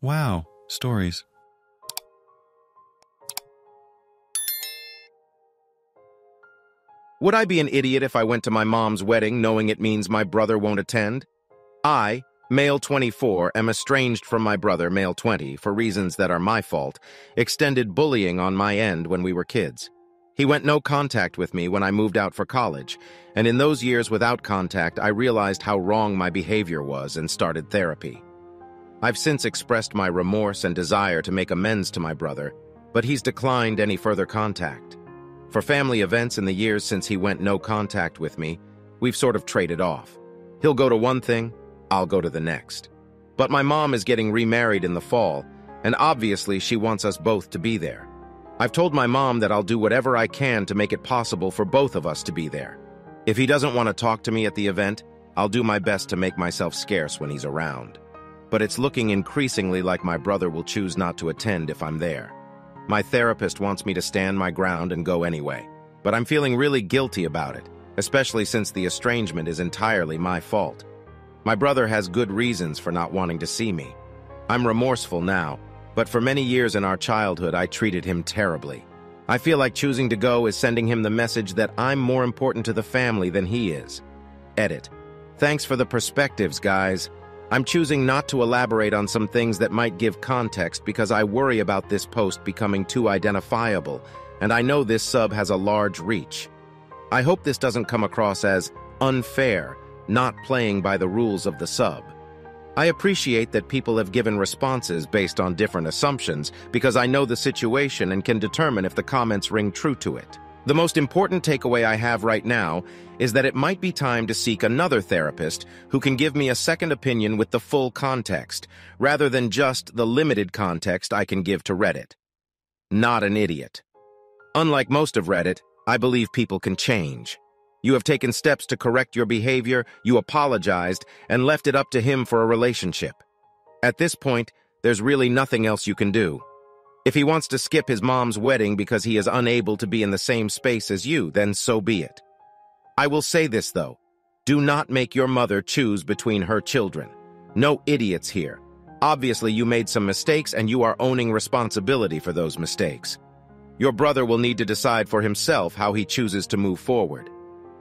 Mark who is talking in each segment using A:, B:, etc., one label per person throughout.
A: Wow, stories.
B: Would I be an idiot if I went to my mom's wedding knowing it means my brother won't attend? I, male 24, am estranged from my brother, male 20, for reasons that are my fault, extended bullying on my end when we were kids. He went no contact with me when I moved out for college, and in those years without contact, I realized how wrong my behavior was and started therapy. I've since expressed my remorse and desire to make amends to my brother, but he's declined any further contact. For family events in the years since he went no contact with me, we've sort of traded off. He'll go to one thing, I'll go to the next. But my mom is getting remarried in the fall, and obviously she wants us both to be there. I've told my mom that I'll do whatever I can to make it possible for both of us to be there. If he doesn't want to talk to me at the event, I'll do my best to make myself scarce when he's around. But it's looking increasingly like my brother will choose not to attend if I'm there. My therapist wants me to stand my ground and go anyway, but I'm feeling really guilty about it, especially since the estrangement is entirely my fault. My brother has good reasons for not wanting to see me. I'm remorseful now, but for many years in our childhood, I treated him terribly. I feel like choosing to go is sending him the message that I'm more important to the family than he is. Edit. Thanks for the perspectives, guys. I'm choosing not to elaborate on some things that might give context because I worry about this post becoming too identifiable, and I know this sub has a large reach. I hope this doesn't come across as unfair, not playing by the rules of the sub. I appreciate that people have given responses based on different assumptions because I know the situation and can determine if the comments ring true to it. The most important takeaway I have right now is that it might be time to seek another therapist who can give me a second opinion with the full context, rather than just the limited context I can give to Reddit. Not an idiot. Unlike most of Reddit, I believe people can change. You have taken steps to correct your behavior, you apologized, and left it up to him for a relationship. At this point, there's really nothing else you can do. If he wants to skip his mom's wedding because he is unable to be in the same space as you, then so be it. I will say this, though. Do not make your mother choose between her children. No idiots here. Obviously, you made some mistakes and you are owning responsibility for those mistakes. Your brother will need to decide for himself how he chooses to move forward.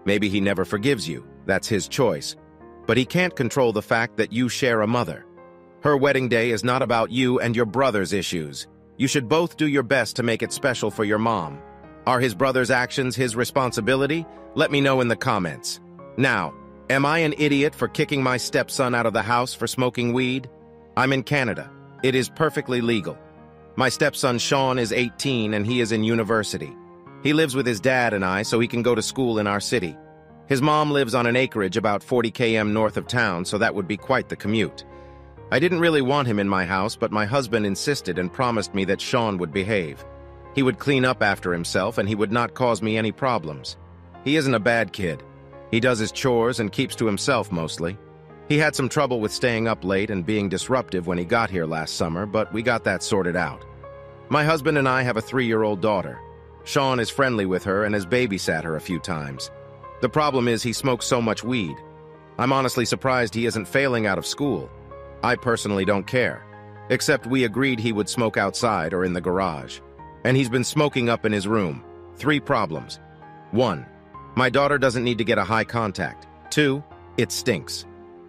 B: Maybe he never forgives you. That's his choice. But he can't control the fact that you share a mother. Her wedding day is not about you and your brother's issues. You should both do your best to make it special for your mom. Are his brother's actions his responsibility? Let me know in the comments. Now, am I an idiot for kicking my stepson out of the house for smoking weed? I'm in Canada. It is perfectly legal. My stepson Sean is 18 and he is in university. He lives with his dad and I so he can go to school in our city. His mom lives on an acreage about 40 km north of town, so that would be quite the commute. I didn't really want him in my house, but my husband insisted and promised me that Sean would behave. He would clean up after himself and he would not cause me any problems. He isn't a bad kid. He does his chores and keeps to himself mostly. He had some trouble with staying up late and being disruptive when he got here last summer, but we got that sorted out. My husband and I have a 3-year-old daughter. Sean is friendly with her and has babysat her a few times. The problem is he smokes so much weed. I'm honestly surprised he isn't failing out of school. I personally don't care, except we agreed he would smoke outside or in the garage. And he's been smoking up in his room. 3 problems. 1. My daughter doesn't need to get a high contact. 2. It stinks.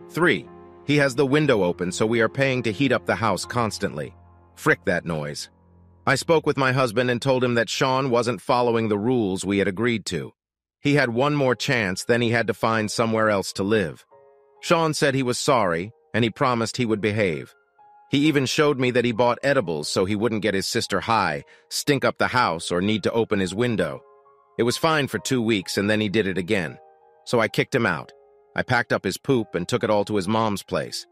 B: 3. He has the window open, so we are paying to heat up the house constantly. Frick that noise. I spoke with my husband and told him that Sean wasn't following the rules we had agreed to. He had one more chance, then he had to find somewhere else to live. Sean said he was sorry, and he promised he would behave. He even showed me that he bought edibles so he wouldn't get his sister high, stink up the house, or need to open his window. It was fine for 2 weeks, and then he did it again. So I kicked him out. I packed up his poop and took it all to his mom's place.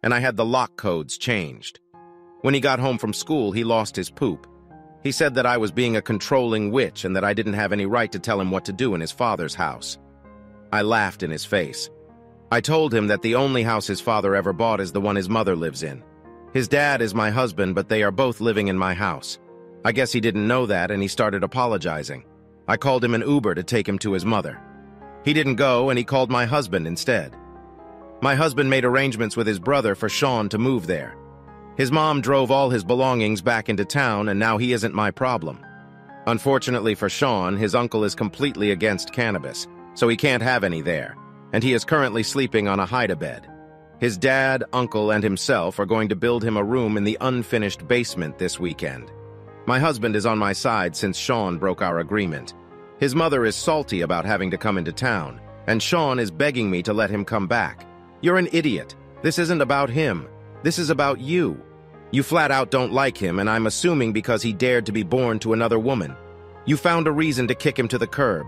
B: And I had the lock codes changed. When he got home from school, he lost his poop. He said that I was being a controlling witch and that I didn't have any right to tell him what to do in his father's house. I laughed in his face. I told him that the only house his father ever bought is the one his mother lives in. His dad is my husband, but they are both living in my house. I guess he didn't know that, and he started apologizing. I called him an Uber to take him to his mother. He didn't go, and he called my husband instead. My husband made arrangements with his brother for Sean to move there. His mom drove all his belongings back into town, and now he isn't my problem. Unfortunately for Sean, his uncle is completely against cannabis, so he can't have any there, and he is currently sleeping on a hide-a-bed. His dad, uncle, and himself are going to build him a room in the unfinished basement this weekend. My husband is on my side since Sean broke our agreement. His mother is salty about having to come into town, and Sean is begging me to let him come back. You're an idiot. This isn't about him. This is about you. You flat out don't like him, and I'm assuming because he dared to be born to another woman. You found a reason to kick him to the curb.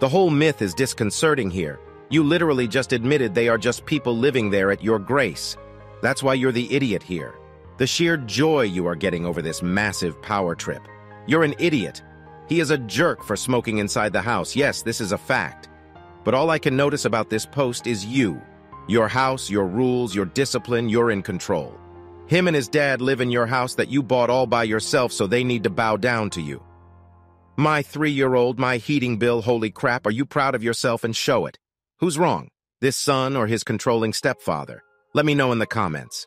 B: The whole myth is disconcerting here. You literally just admitted they are just people living there at your grace. That's why you're the idiot here. The sheer joy you are getting over this massive power trip. You're an idiot. He is a jerk for smoking inside the house. Yes, this is a fact. But all I can notice about this post is you. Your house, your rules, your discipline, you're in control. Him and his dad live in your house that you bought all by yourself, so they need to bow down to you. My 3-year-old, my heating bill, holy crap, are you proud of yourself and show it? Who's wrong? This son or his controlling stepfather? Let me know in the comments.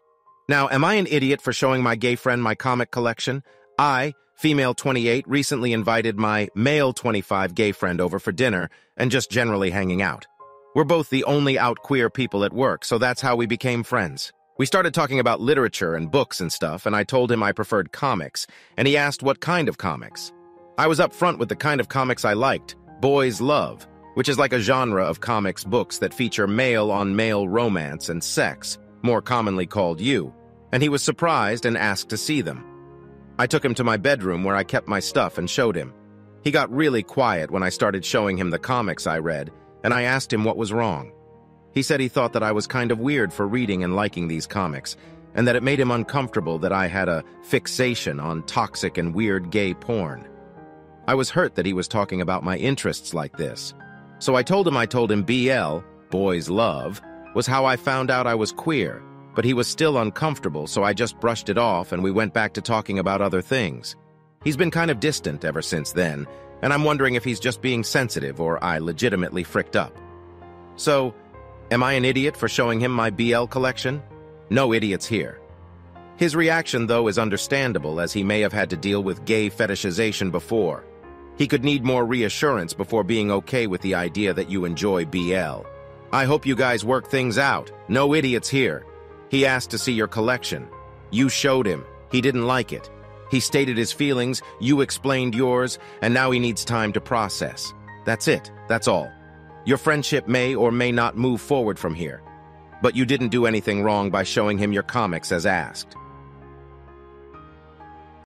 B: Now, am I an idiot for showing my gay friend my comic collection? I, female 28, recently invited my male 25 gay friend over for dinner and just generally hanging out. We're both the only out queer people at work, so that's how we became friends. We started talking about literature and books and stuff, and I told him I preferred comics, and he asked what kind of comics. I was upfront with the kind of comics I liked, boys love, which is like a genre of comics books that feature male-on-male romance and sex, more commonly called you, and he was surprised and asked to see them. I took him to my bedroom where I kept my stuff and showed him. He got really quiet when I started showing him the comics I read, and I asked him what was wrong. He said he thought that I was kind of weird for reading and liking these comics, and that it made him uncomfortable that I had a fixation on toxic and weird gay porn. I was hurt that he was talking about my interests like this. So I told him BL, boys love, was how I found out I was queer, but he was still uncomfortable, so I just brushed it off and we went back to talking about other things. He's been kind of distant ever since then, and I'm wondering if he's just being sensitive or I legitimately fricked up. So, am I an idiot for showing him my BL collection? No idiots here. His reaction, though, is understandable, as he may have had to deal with gay fetishization before. He could need more reassurance before being okay with the idea that you enjoy BL. I hope you guys work things out. No idiots here. He asked to see your collection. You showed him. He didn't like it. He stated his feelings, you explained yours, and now he needs time to process. That's it. That's all. Your friendship may or may not move forward from here. But you didn't do anything wrong by showing him your comics as asked.